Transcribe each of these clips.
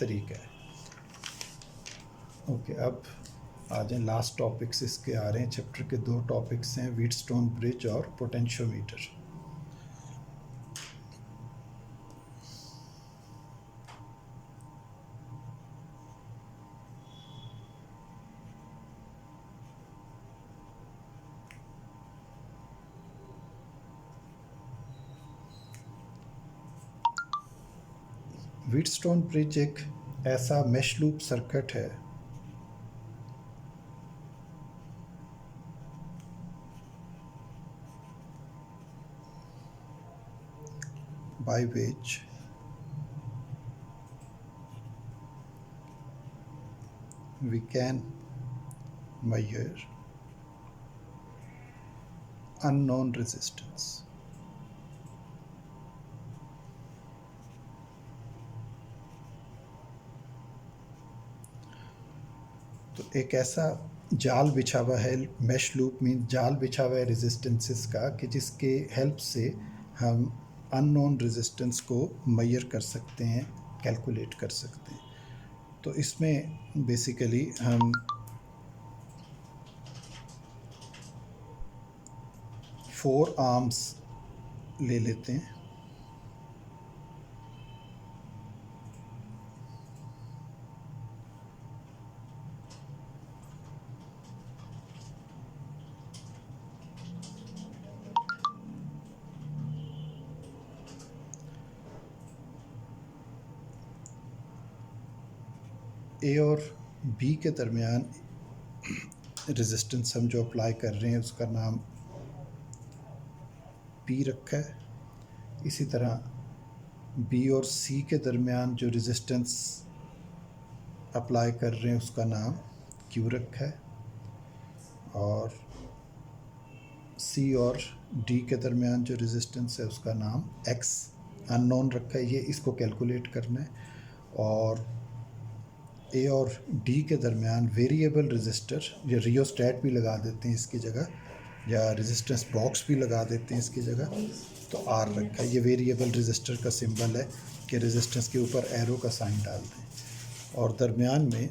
तरीका है। ओके, अब आ जाए लास्ट टॉपिक्स इसके आ रहे हैं। चैप्टर के 2 टॉपिक्स हैं, व्हीटस्टोन ब्रिज और पोटेंशियोमीटर। व्हीटस्टोन ब्रिज एक ऐसा मेश लूप सर्किट है by which we can measure unknown resistance. तो एक ऐसा जाल बिछा हुआ है, मेश लूप मीन जाल बिछा हुआ है रेजिस्टेंसेस का, कि जिसके हेल्प से हम अननोन रेजिस्टेंस को मेजर कर सकते हैं, कैलकुलेट कर सकते हैं। तो इसमें बेसिकली हम 4 आर्म्स ले लेते हैं। ए और बी के दरमियान रेजिस्टेंस हम जो अप्लाई कर रहे हैं उसका नाम पी रखा है। इसी तरह बी और सी के दरमियान जो रेजिस्टेंस अप्लाई कर रहे हैं उसका नाम क्यू रखा है। और सी और डी के दरमियान जो रेजिस्टेंस है उसका नाम एक्स अननोन रखा है। ये इसको कैलकुलेट करना है। और ए और डी के दरमियान वेरिएबल रेजिस्टर या रियोस्टैट भी लगा देते हैं इसकी जगह, या रेजिस्टेंस बॉक्स भी लगा देते हैं इसकी जगह, तो आर रखा है। ये वेरिएबल रेजिस्टर का सिंबल है कि रेजिस्टेंस के ऊपर एरो का साइन डाल दें। और दरमियान में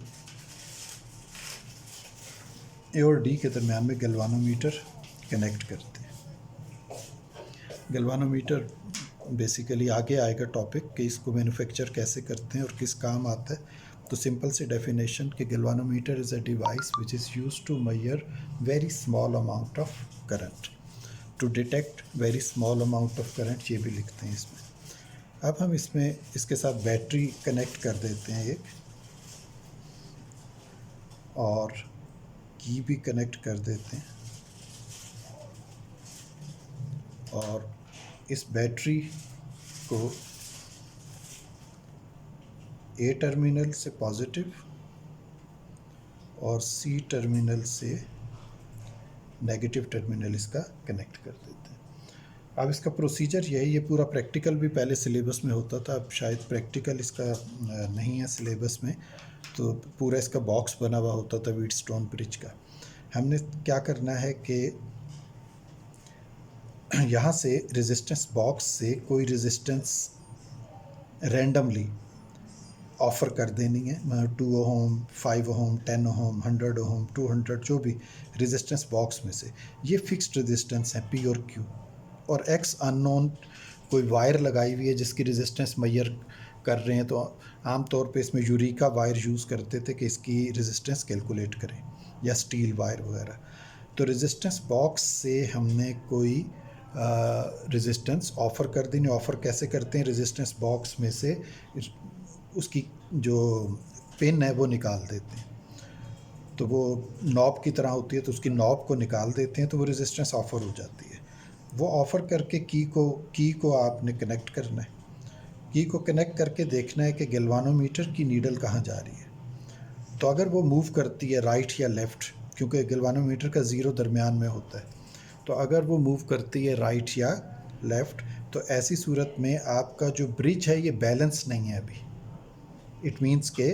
ए और डी के दरमियान में गैल्वानोमीटर कनेक्ट करते हैं। गैल्वानोमीटर बेसिकली आगे आएगा टॉपिक कि इसको मैन्युफैक्चर कैसे करते हैं और किस काम आता है। तो सिंपल सी डेफिनेशन कि galvanometer is a device which is used to measure very small amount of current, to detect very small amount of current, ये भी लिखते हैं इसमें। अब हम इसमें इसके साथ बैटरी कनेक्ट कर देते हैं एक, और की भी कनेक्ट कर देते हैं। और इस बैटरी को ए टर्मिनल से पॉजिटिव और सी टर्मिनल से नेगेटिव टर्मिनल इसका कनेक्ट कर देते हैं। अब इसका प्रोसीजर यही, ये पूरा प्रैक्टिकल भी पहले सिलेबस में होता था, अब शायद प्रैक्टिकल इसका नहीं है सिलेबस में। तो पूरा इसका बॉक्स बना हुआ होता था व्हीटस्टोन ब्रिज का। हमने क्या करना है कि यहाँ से रेजिस्टेंस बॉक्स से कोई रेजिस्टेंस रैंडमली ऑफ़र कर देनी है, 2 ओम, 5 ओम, 10 ओम, 100 ओम, 200, जो भी रेजिस्टेंस बॉक्स में से। ये फिक्स्ड रेजिस्टेंस है पी और क्यू। और एक्स अननोन कोई वायर लगाई हुई है जिसकी रेजिस्टेंस मेजर कर रहे हैं। तो आम तौर पे इसमें यूरिका वायर यूज़ करते थे कि इसकी रेजिस्टेंस कैलकुलेट करें, या स्टील वायर वगैरह। तो रेजिस्टेंस बॉक्स से हमने कोई रेजिस्टेंस ऑफ़र कर देनी। ऑफ़र कैसे करते हैं, रेजिस्टेंस बॉक्स में से उसकी जो पिन है वो निकाल देते हैं। तो वो नॉब की तरह होती है, तो उसकी नॉब को निकाल देते हैं, तो वो रेजिस्टेंस ऑफ़र हो जाती है। वो ऑफ़र करके की को आपने कनेक्ट करना है। की को कनेक्ट करके देखना है कि गैल्वानोमीटर की नीडल कहाँ जा रही है। तो अगर वो मूव करती है राइट या लेफ़्ट, क्योंकि गैल्वानोमीटर का ज़ीरो दरमियान में होता है, तो अगर वो मूव करती है राइट या लेफ़्ट, तो ऐसी सूरत में आपका जो ब्रिज है ये बैलेंस नहीं है अभी। इट मीन्स के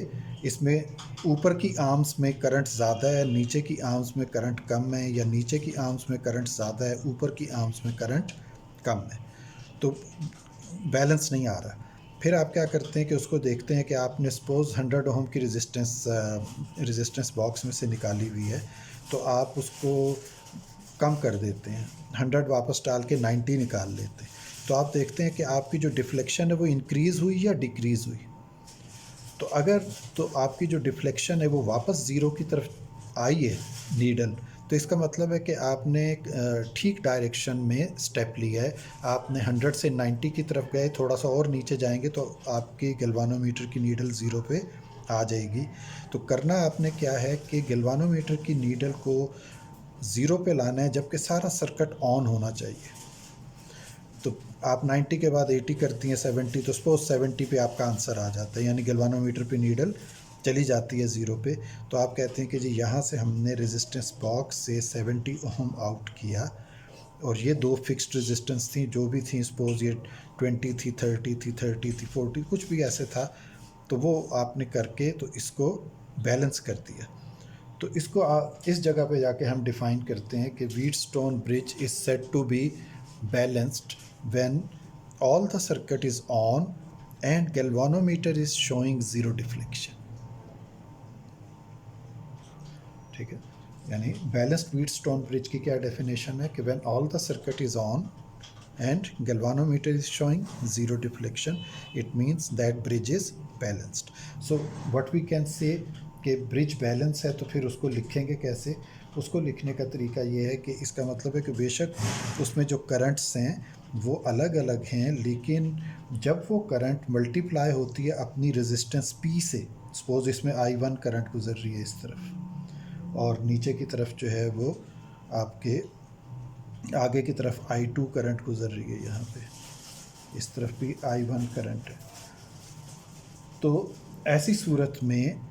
इसमें ऊपर की आर्म्स में करंट ज़्यादा है, नीचे की आर्म्स में करंट कम है, या नीचे की आर्म्स में करंट ज़्यादा है, ऊपर की आर्म्स में करंट कम है। तो बैलेंस नहीं आ रहा। फिर आप क्या करते हैं कि उसको देखते हैं कि आपने सपोज़ 100 ओम की रेजिस्टेंस बॉक्स में से निकाली हुई है, तो आप उसको कम कर देते हैं, 100 वापस डाल के 90 निकाल लेते हैं। तो आप देखते हैं कि आपकी जो डिफ्लेक्शन है वो इंक्रीज़ हुई या डिक्रीज़ हुई। तो अगर तो आपकी जो डिफ्लेक्शन है वो वापस ज़ीरो की तरफ आई है नीडल, तो इसका मतलब है कि आपने ठीक डायरेक्शन में स्टेप लिया है। आपने 100 से 90 की तरफ गए, थोड़ा सा और नीचे जाएंगे तो आपकी गैल्वानोमीटर की नीडल ज़ीरो पे आ जाएगी। तो करना आपने क्या है कि गैल्वानोमीटर की नीडल को ज़ीरो पे लाना है, जबकि सारा सर्किट ऑन होना चाहिए। तो आप 90 के बाद 80 करती हैं, 70, तो सपोज 70 पे आपका आंसर आ जाता है, यानी गैल्वानोमीटर पे नीडल चली जाती है ज़ीरो पे। तो आप कहते हैं कि जी यहाँ से हमने रेजिस्टेंस बॉक्स से 70 ओम आउट किया, और ये दो फिक्स्ड रेजिस्टेंस थी, जो भी थी, सपोज ये 20 थी, 30 थी, 30 थी, 40, कुछ भी ऐसे था, तो वो आपने करके तो इसको बैलेंस कर दिया। तो इसको इस जगह पे जाके हम डिफाइन करते हैं कि Wheatstone bridge is said to be balanced when all the circuit is on and galvanometer is showing zero deflection. ठीक है, यानी बैलेंस्ड व्हीटस्टोन ब्रिज की क्या डेफिनेशन है कि when all the circuit is on and galvanometer is showing zero deflection, it means that bridge is balanced. So what we can say कि bridge balance है, तो फिर उसको लिखेंगे कैसे? उसको लिखने का तरीका ये है कि इसका मतलब है कि बेशक उसमें जो करंट्स हैं वो अलग अलग हैं, लेकिन जब वो करंट मल्टीप्लाई होती है अपनी रेजिस्टेंस P से, सपोज इसमें I1 करंट गुजर रही है इस तरफ, और नीचे की तरफ जो है वो आपके आगे की तरफ I2 करंट गुजर रही है, यहाँ पे इस तरफ भी I1 करंट है। तो ऐसी सूरत में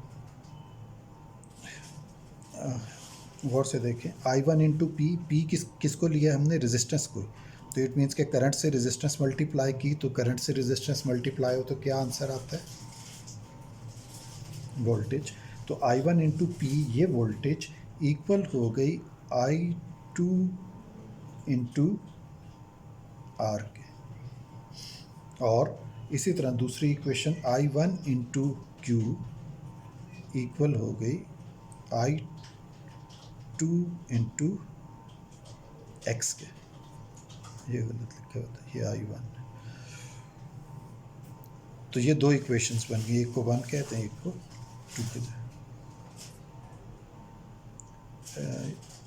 गौर से देखें, I1 इंटू पी किसको लिया हमने? रेजिस्टेंस को। तो इट मीन्स के करंट से रेजिस्टेंस मल्टीप्लाई की, तो करंट से रेजिस्टेंस मल्टीप्लाई हो तो क्या आंसर आता है? वोल्टेज। तो I1 इंटू पी, ये वोल्टेज इक्वल हो गई I2 इंटू आर के। और इसी तरह दूसरी equation I1 into Q equal हो गई I2 इंटू एक्स के। ये गलत लिखा होता है, ये I1। तो ये दो इक्वेशंस बन गई, एक को 1 कहते हैं, एक को 2 कहते हैं।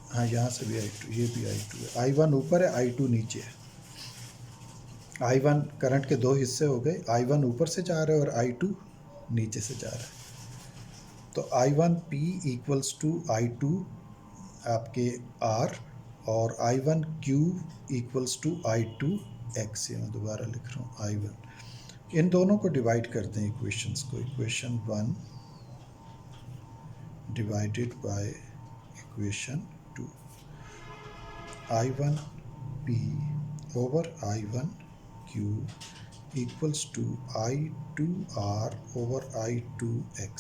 हाँ, यहाँ से भी I2, ये भी I2 है। I1 ऊपर है, I2 नीचे है। I1 करंट के दो हिस्से हो गए, I1 ऊपर से जा रहा है और I2 नीचे से जा रहा है। तो I1P इक्वल्स टू I2 आपके R, और I1Q इक्वल्स टू I2X। ये मैं दोबारा लिख रहा हूँ, I1। इन दोनों को डिवाइड कर दें इक्वेशंस को, equation 1 divided by equation 2, I1P over I1Q equals to I2R over I2X।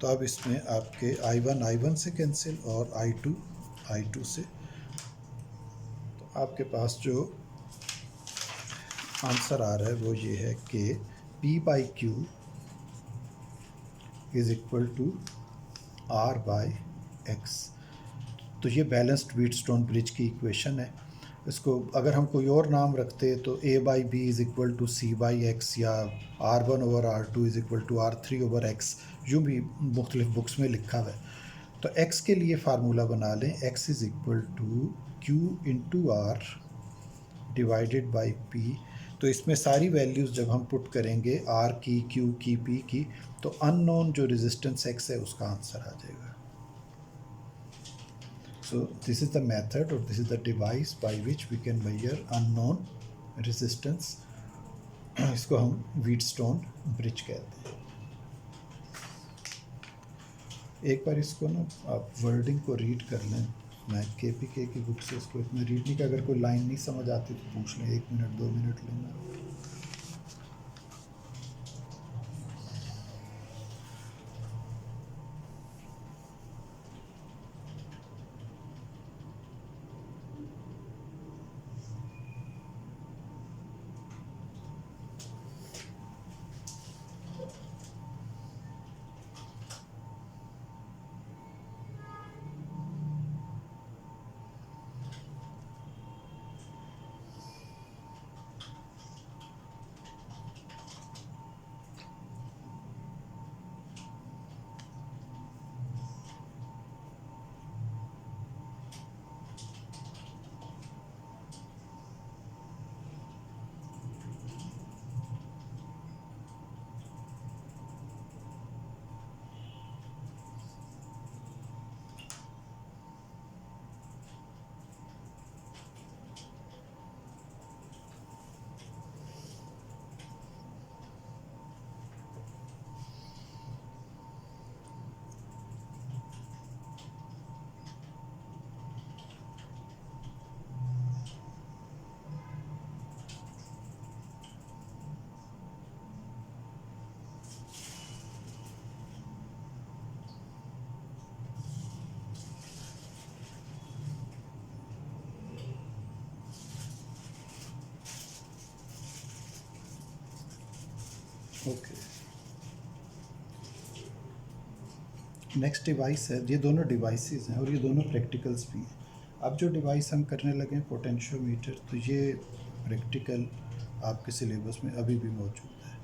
तो अब इसमें आपके I1 से कैंसिल और I2 से। तो आपके पास जो आंसर आ रहा है वो ये है कि P by Q is equal to R by X। तो ये बैलेंस्ड व्हीटस्टोन ब्रिज की इक्वेशन है। इसको अगर हम कोई और नाम रखते तो A by B is equal to C by X, या R1 over R2 is equal to R3 over X, यूँ भी मुख्तलिफ बुक्स में लिखा हुआ है। तो x के लिए फार्मूला बना लें, x is equal to Q into R divided by P। तो इसमें सारी वैल्यूज़ जब हम पुट करेंगे, R की, Q की, P की, तो अननोन जो रेजिस्टेंस x है उसका आंसर आ जाएगा। So this is the method, or this is the device by which we can measure unknown resistance। इसको हम व्हीटस्टोन ब्रिज कहते हैं। एक बार इसको ना आप वर्डिंग को रीड कर लें, मैं KPK की बुक से इसको इतना रीड नहीं, कि अगर कोई लाइन नहीं समझ आती तो पूछ लें, 1 मिनट 2 मिनट लेना। ओके, नेक्स्ट डिवाइस है, ये दोनों डिवाइसेस हैं और ये दोनों प्रैक्टिकल्स भी हैं। अब जो डिवाइस हम करने लगे हैं पोटेंशियोमीटर, तो ये प्रैक्टिकल आपके सिलेबस में अभी भी मौजूद है।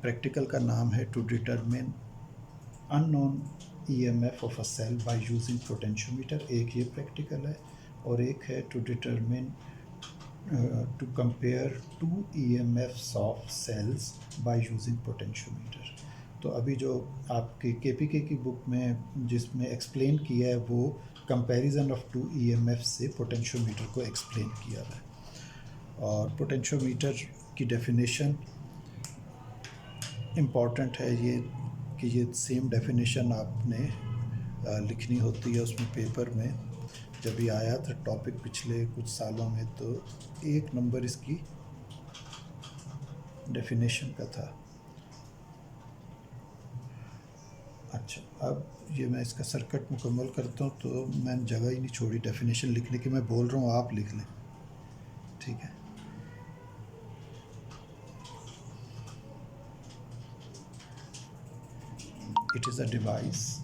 प्रैक्टिकल का नाम है to determine unknown EMF of a cell by using potentiometer. एक ये प्रैक्टिकल है और एक है to determine to compare two EMFs of cells by using potentiometer. तो अभी जो आपके केपीके की बुक में जिसमें एक्सप्लेन किया है वो कंपैरिजन ऑफ टू ईएमएफ से पोटेंशियोमीटर को एक्सप्लेन किया है। और पोटेंशियोमीटर की डेफिनेशन इम्पॉर्टेंट है ये कि ये सेम डेफिनेशन आपने लिखनी होती है उसमें पेपर में। जब ये आया था टॉपिक पिछले कुछ सालों में तो 1 नंबर इसकी डेफिनेशन का था। अच्छा, अब ये मैं इसका सर्किट मुकम्मल करता हूँ, तो मैंने जगह ही नहीं छोड़ी डेफिनेशन लिखने की, मैं बोल रहा हूँ आप लिख लें, ठीक है। It is a device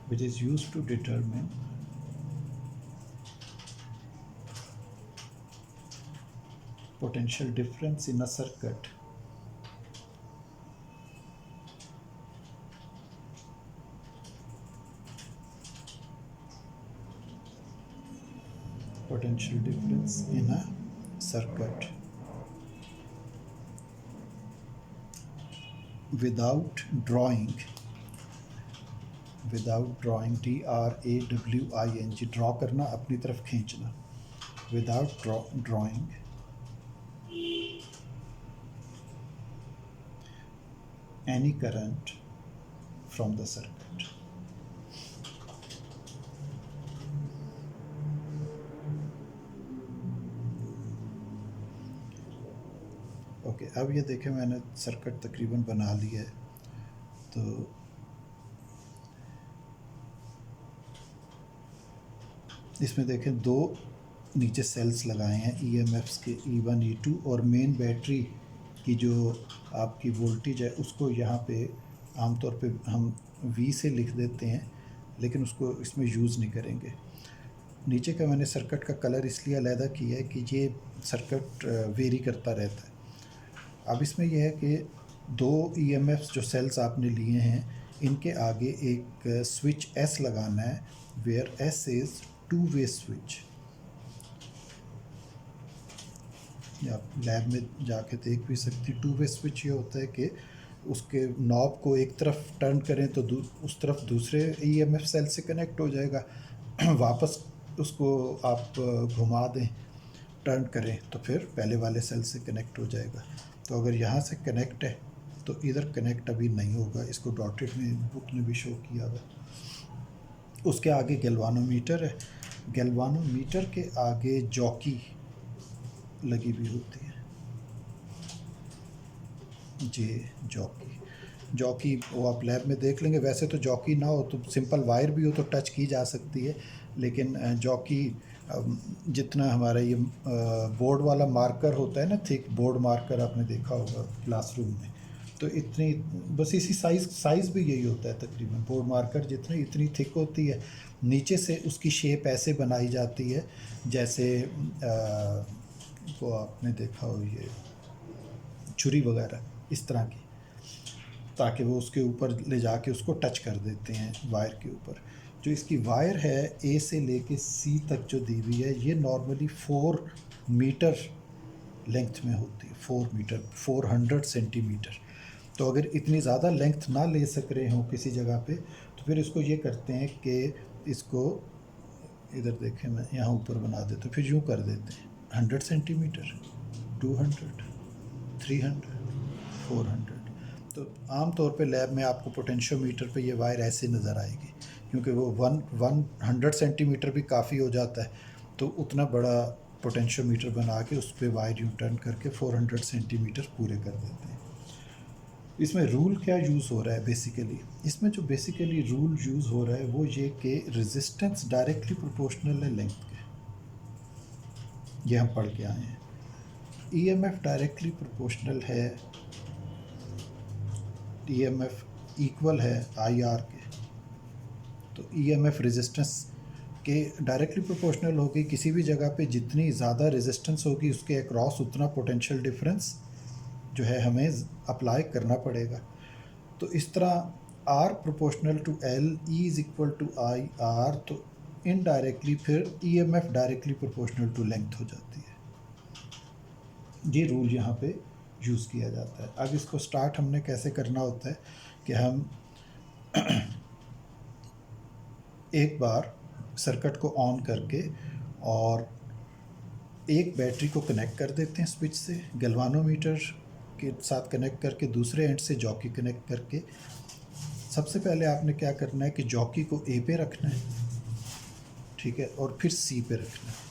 which is used to determine potential difference in a circuit potential difference in a circuit without drawing DRAWING, draw करना अपनी तरफ खींचना, without drawing any current from the circuit. Okay, अब ये देखें मैंने circuit तकरीबन बना लिया है। तो इसमें देखें 2 नीचे सेल्स लगाए हैं ईएमएफ्स के E1 E2, और मेन बैटरी की जो आपकी वोल्टेज है उसको यहाँ पे आमतौर पे हम V से लिख देते हैं, लेकिन उसको इसमें यूज़ नहीं करेंगे। नीचे का मैंने सर्किट का कलर इसलिए अलहदा किया है कि ये सर्किट वेरी करता रहता है। अब इसमें यह है कि 2 ईएमएफ्स जो सेल्स आपने लिए हैं इनके आगे एक स्विच S लगाना है, where S is two way switch. आप लैब में जाके देख भी सकती। 2-वे स्विच ये होता है कि उसके नॉब को एक तरफ टर्न करें तो उस तरफ दूसरे ईएमएफ सेल से कनेक्ट हो जाएगा, वापस उसको आप घुमा दें, टर्न करें तो फिर पहले वाले सेल से कनेक्ट हो जाएगा। तो अगर यहाँ से कनेक्ट है तो इधर कनेक्ट अभी नहीं होगा, इसको डॉटेड में बुक ने भी शो किया हुआ। उसके आगे गैल्वानोमीटर है, गैल्वानोमीटर के आगे जॉकी लगी हुई होती है, जी जॉकी वो आप लैब में देख लेंगे। वैसे तो जॉकी ना हो तो सिंपल वायर भी हो तो टच की जा सकती है, लेकिन जॉकी जितना हमारा ये बोर्ड वाला मार्कर होता है ना, थिक बोर्ड मार्कर आपने देखा होगा क्लासरूम में, तो इतनी बस इसी साइज़ भी यही होता है तकरीबन, बोर्ड मार्कर जितनी इतनी थिक होती है। नीचे से उसकी शेप ऐसे बनाई जाती है जैसे वो आपने देखा हो ये छुरी वगैरह इस तरह की, ताकि वो उसके ऊपर ले जाके उसको टच कर देते हैं वायर के ऊपर। जो इसकी वायर है ए से लेके सी तक जो दी हुई है ये नॉर्मली 4 मीटर लेंथ में होती है, 4 मीटर 400 सेंटीमीटर। तो अगर इतनी ज़्यादा लेंथ ना ले सक रहे हों किसी जगह पे तो फिर इसको ये करते हैं कि इसको इधर देखें, मैं यहाँ ऊपर बना देता हूँ, फिर यूँ कर देते हैं 100 सेंटीमीटर, 200, 300, 400। तो आम तौर पे लैब में आपको पोटेंशियोमीटर पे ये वायर ऐसे नज़र आएगी, क्योंकि वो 100 सेंटीमीटर भी काफ़ी हो जाता है। तो उतना बड़ा पोटेंशियोमीटर बना के उस पर वायर यूँ टर्न करके 400 सेंटीमीटर पूरे कर देते हैं। इसमें रूल क्या यूज़ हो रहा है बेसिकली, इसमें जो बेसिकली रूल यूज़ हो रहा है वो ये कि रेजिस्टेंस डायरेक्टली प्रोपोर्शनल है लेंथ के। ये हम पढ़ के आए हैं। ईएमएफ डायरेक्टली प्रोपोर्शनल है, ईएमएफ इक्वल है आईआर के। तो ईएमएफ रेजिस्टेंस के डायरेक्टली प्रोपोर्शनल होगी। किसी भी जगह पे जितनी ज़्यादा रेजिस्टेंस होगी उसके अक्रॉस उतना पोटेंशियल डिफरेंस जो है हमें अप्लाई करना पड़ेगा। तो इस तरह R proportional to L, E is equal to I R, तो इनडायरेक्टली फिर EMF directly proportional to length हो जाती है। ये रूल यहाँ पे यूज़ किया जाता है। अब इसको स्टार्ट हमने कैसे करना होता है कि हम एक बार सर्किट को ऑन करके और एक बैटरी को कनेक्ट कर देते हैं स्विच से, गैल्वानोमीटर के साथ कनेक्ट करके, दूसरे एंड से जॉकी कनेक्ट करके। सबसे पहले आपने क्या करना है कि जॉकी को ए पे रखना है, ठीक है, और फिर सी पे रखना है।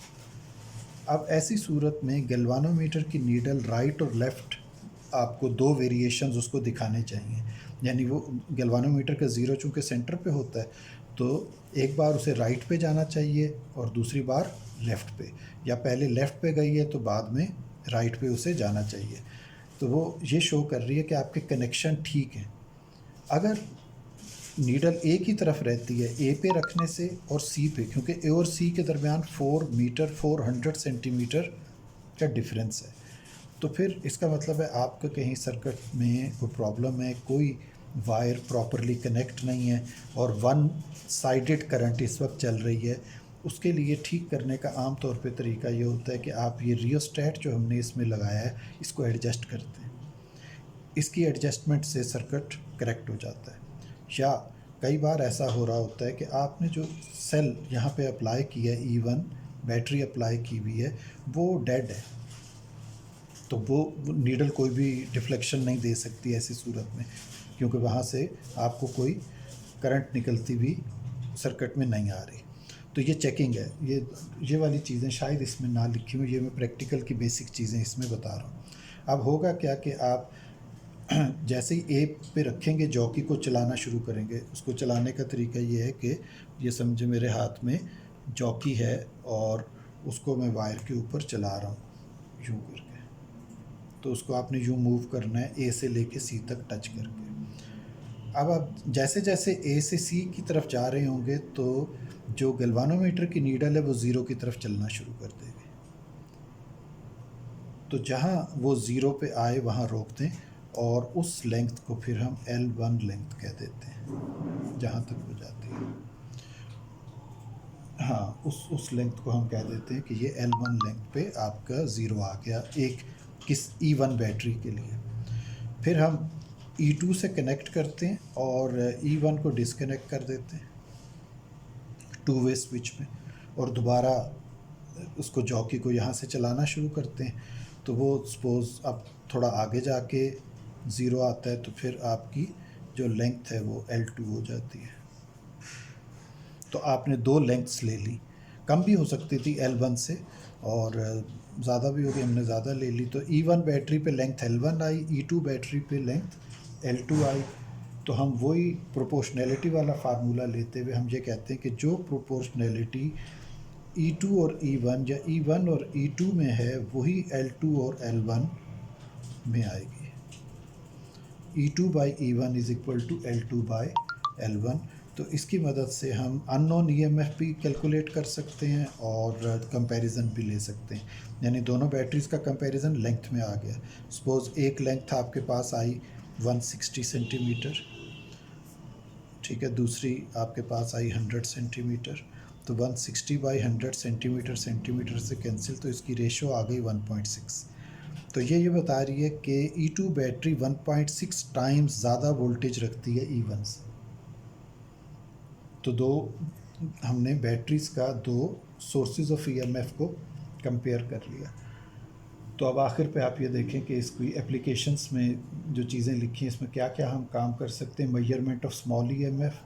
अब ऐसी सूरत में गैल्वानोमीटर की नीडल राइट और लेफ़्ट आपको दो वेरिएशंस उसको दिखाने चाहिए। यानी वो गैल्वानोमीटर का ज़ीरो चूँकि सेंटर पे होता है तो एक बार उसे राइट पे जाना चाहिए और दूसरी बार लेफ़्ट पे, या पहले लेफ़्ट पे गई है तो बाद में राइट पे उसे जाना चाहिए। तो वो ये शो कर रही है कि आपके कनेक्शन ठीक हैं। अगर नीडल ए की तरफ रहती है ए पे रखने से और सी पे, क्योंकि ए और सी के दरमियान 4 मीटर 400 सेंटीमीटर का डिफरेंस है, तो फिर इसका मतलब है आपका कहीं सर्किट में कोई प्रॉब्लम है, कोई वायर प्रॉपरली कनेक्ट नहीं है और वन साइडेड करंट इस वक्त चल रही है। उसके लिए ठीक करने का आम तौर पे तरीका ये होता है कि आप ये रियोस्टेट जो हमने इसमें लगाया है इसको एडजस्ट करते हैं। इसकी एडजस्टमेंट से सर्किट करेक्ट हो जाता है। या कई बार ऐसा हो रहा होता है कि आपने जो सेल यहाँ पे अप्लाई किया है, E1 बैटरी अप्लाई की हुई है, वो डेड है, तो वो नीडल कोई भी डिफ्लेक्शन नहीं दे सकती ऐसी सूरत में, क्योंकि वहाँ से आपको कोई करंट निकलती हुई सर्किट में नहीं आ रही। तो ये चेकिंग है। ये वाली चीज़ें शायद इसमें ना लिखी हुई, ये मैं प्रैक्टिकल की बेसिक चीज़ें इसमें बता रहा हूँ। अब होगा क्या कि आप जैसे ही ए पे रखेंगे जॉकी को चलाना शुरू करेंगे। उसको चलाने का तरीका ये है कि ये समझे मेरे हाथ में जॉकी है और उसको मैं वायर के ऊपर चला रहा हूँ यूँ करके। तो उसको आपने यूँ मूव करना है ए से लेके सी तक टच करके। अब आप जैसे जैसे ए से सी की तरफ जा रहे होंगे तो जो गैल्वानोमीटर की नीडल है वो ज़ीरो की तरफ चलना शुरू कर देगी। तो जहाँ वो ज़ीरो पे आए वहाँ रोक दें और उस लेंथ को फिर हम L1 लेंथ कह देते हैं, जहाँ तक हो जाती है। हाँ, उस लेंथ को हम कह देते हैं कि ये L1 लेंथ पे आपका ज़ीरो आ गया एक किस E1 बैटरी के लिए। फिर हम E2 से कनेक्ट करते हैं और E1 को डिसकनेक्ट कर देते हैं टू वे स्विच में, और दोबारा उसको जॉकी को यहाँ से चलाना शुरू करते हैं। तो वो सपोज़ अब थोड़ा आगे जाके ज़ीरो आता है तो फिर आपकी जो लेंथ है वो L2 हो जाती है। तो आपने दो लेंथ्स ले ली, कम भी हो सकती थी L1 से और ज़्यादा भी हो गई, हमने ज़्यादा ले ली। तो E1 बैटरी पे लेंथ L1 आई, E2 बैटरी पे लेंथ L2 आई। तो हम वही प्रोपोर्शनैलिटी वाला फार्मूला लेते हुए हम ये कहते हैं कि जो प्रोपोर्शनैलिटी E2 और E1 या E1 और E2 में है वही L2 और L1 में आएगी। E2 by E1 is equal to L2 by L1। तो इसकी मदद से हम अननोन EMF भी कैलकुलेट कर सकते हैं और कंपैरिजन भी ले सकते हैं। यानी दोनों बैटरीज़ का कंपैरिजन लेंथ में आ गया। सपोज़ एक लेंथ आपके पास आई 160 सेंटीमीटर, ठीक है, दूसरी आपके पास आई 100 सेंटीमीटर। तो 160 बाई 100 सेंटीमीटर सेंटीमीटर से कैंसिल, तो इसकी रेशो आ गई 1.6। तो ये बता रही है कि E2 बैटरी 1.6 टाइम्स ज़्यादा वोल्टेज रखती है E1 से। तो दो हमने बैटरीज़ का दो सोर्सेज ऑफ EMF को कंपेयर कर लिया। तो अब आखिर पे आप ये देखें कि इसकी एप्लीकेशंस में जो चीज़ें लिखी हैं इसमें क्या क्या हम काम कर सकते हैं। Measurement of small EMF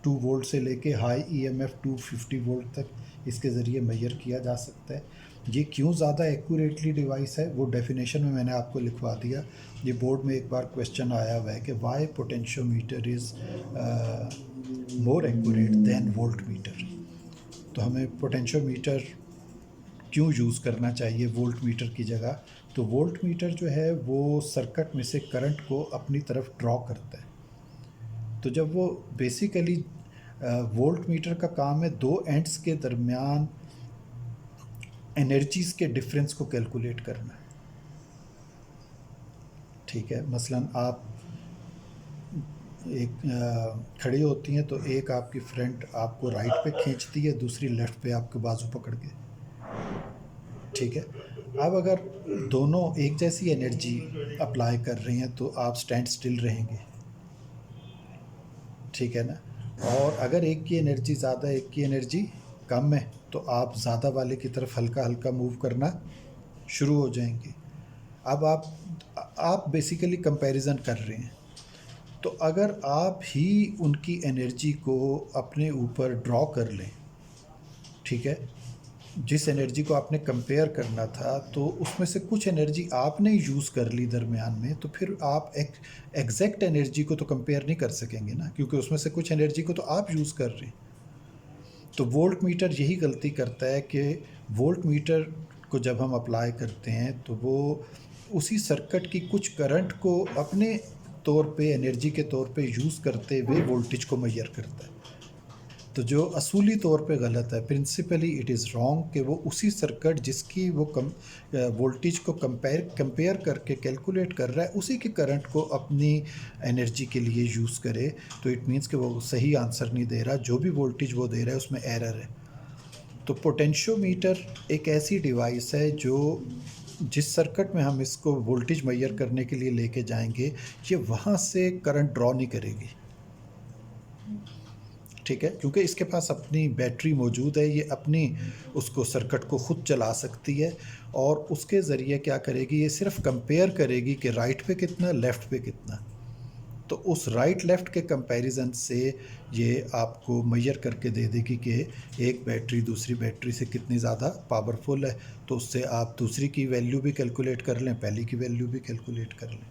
2 volt से लेके हाई EMF 250 वोल्ट तक इसके ज़रिए मेजर किया जा सकता है। ये क्यों ज़्यादा एक्यूरेटली डिवाइस है वो डेफिनेशन में मैंने आपको लिखवा दिया। ये बोर्ड में एक बार क्वेश्चन आया हुआ है कि why potentiometer is more accurate than voltmeter. तो हमें पोटेंशियोमीटर क्यों यूज़ करना चाहिए वोल्ट मीटर की जगह। तो वोल्ट मीटर जो है वो सर्किट में से करंट को अपनी तरफ ड्रॉ करता है। तो जब वो बेसिकली वोल्ट मीटर का काम है दो एंड्स के दरमियान एनर्जीज़ के डिफरेंस को कैलकुलेट करना। ठीक है, मसलन आप एक खड़ी होती हैं तो एक आपकी फ्रेंड आपको राइट पे खींचती है, दूसरी लेफ़्ट पे आपके बाजू पकड़ के। ठीक है, अब अगर दोनों एक जैसी एनर्जी अप्लाई कर रही हैं तो आप स्टैंड स्टिल रहेंगे। ठीक है ना। और अगर एक की एनर्जी ज़्यादा एक की एनर्जी कम है तो आप ज़्यादा वाले की तरफ हल्का हल्का मूव करना शुरू हो जाएंगे। अब आप बेसिकली कंपैरिजन कर रहे हैं। तो अगर आप ही उनकी एनर्जी को अपने ऊपर ड्रॉ कर लें, ठीक है, जिस एनर्जी को आपने कंपेयर करना था तो उसमें से कुछ एनर्जी आपने यूज़ कर ली दरमियान में, तो फिर आप एग्जैक्ट एनर्जी को तो कंपेयर नहीं कर सकेंगे ना, क्योंकि उसमें से कुछ एनर्जी को तो आप यूज़ कर रहे हैं। तो वोल्ट मीटर यही गलती करता है कि वोल्ट मीटर को जब हम अप्लाई करते हैं तो वो उसी सर्किट की कुछ करंट को अपने तौर पे एनर्जी के तौर पे यूज़ करते हुए वोल्टेज को मेजर करता है। तो जो असूली तौर पे गलत है, प्रिंसिपली इट इज़ रॉन्ग, कि वो उसी सर्किट जिसकी वो वोल्टेज को कंपेयर करके कैलकुलेट कर रहा है उसी के करंट को अपनी एनर्जी के लिए यूज़ करे। तो इट मीन्स कि वो सही आंसर नहीं दे रहा, जो भी वोल्टेज वो दे रहा है उसमें एरर है। तो पोटेंशियोमीटर एक ऐसी डिवाइस है जो जिस सर्किट में हम इसको वोल्टेज मेजर करने के लिए लेके जाएंगे, ये वहाँ से करंट ड्रॉ नहीं करेगी। ठीक है, क्योंकि इसके पास अपनी बैटरी मौजूद है, ये अपनी उसको सर्किट को ख़ुद चला सकती है और उसके ज़रिए क्या करेगी, ये सिर्फ कंपेयर करेगी कि राइट पे कितना लेफ़्ट पे कितना। तो उस राइट लेफ़्ट के कंपैरिजन से ये आपको मेजर करके दे देगी कि एक बैटरी दूसरी बैटरी से कितनी ज़्यादा पावरफुल है। तो उससे आप दूसरी की वैल्यू भी कैलकुलेट कर लें, पहली की वैल्यू भी कैलकुलेट कर लें।